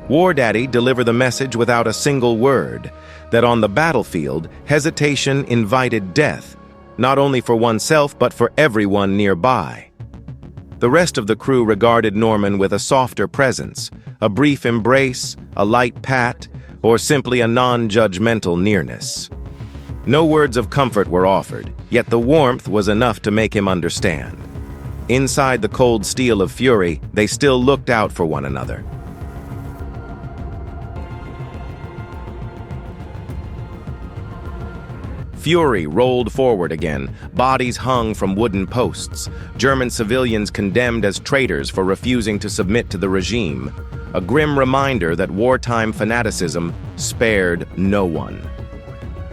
War Daddy delivered the message without a single word, that on the battlefield, hesitation invited death, not only for oneself but for everyone nearby. The rest of the crew regarded Norman with a softer presence, a brief embrace, a light pat, or simply a non-judgmental nearness. No words of comfort were offered, yet the warmth was enough to make him understand. Inside the cold steel of fury, they still looked out for one another. Fury rolled forward again, bodies hung from wooden posts, German civilians condemned as traitors for refusing to submit to the regime, a grim reminder that wartime fanaticism spared no one.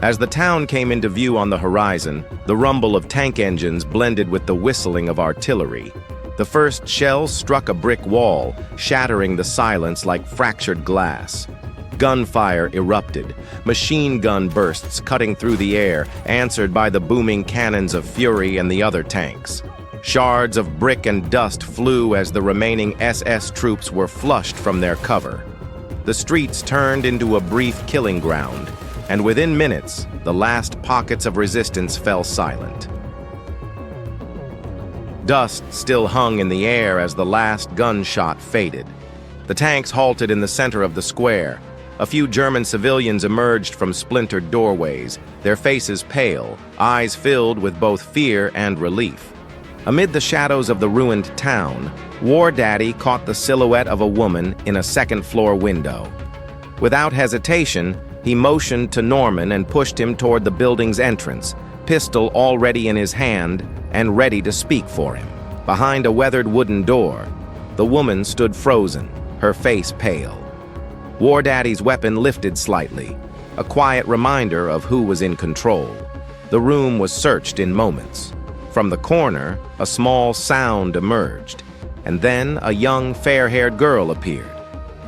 As the town came into view on the horizon, the rumble of tank engines blended with the whistling of artillery. The first shell struck a brick wall, shattering the silence like fractured glass. Gunfire erupted, machine gun bursts cutting through the air, answered by the booming cannons of Fury and the other tanks. Shards of brick and dust flew as the remaining SS troops were flushed from their cover. The streets turned into a brief killing ground, and within minutes, the last pockets of resistance fell silent. Dust still hung in the air as the last gunshot faded. The tanks halted in the center of the square. A few German civilians emerged from splintered doorways, their faces pale, eyes filled with both fear and relief. Amid the shadows of the ruined town, War Daddy caught the silhouette of a woman in a second-floor window. Without hesitation, he motioned to Norman and pushed him toward the building's entrance, pistol already in his hand and ready to speak for him. Behind a weathered wooden door, the woman stood frozen, her face pale. War Daddy's weapon lifted slightly, a quiet reminder of who was in control. The room was searched in moments. From the corner, a small sound emerged, and then a young, fair-haired girl appeared.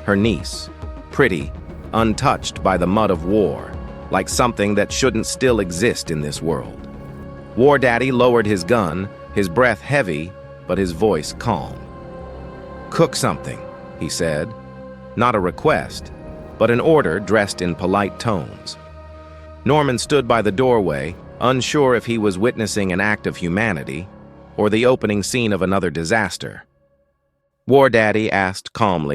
Her niece, pretty, untouched by the mud of war, like something that shouldn't still exist in this world. War Daddy lowered his gun, his breath heavy, but his voice calm. "Cook something," he said. Not a request, but an order dressed in polite tones. Norman stood by the doorway, unsure if he was witnessing an act of humanity or the opening scene of another disaster. War Daddy asked calmly,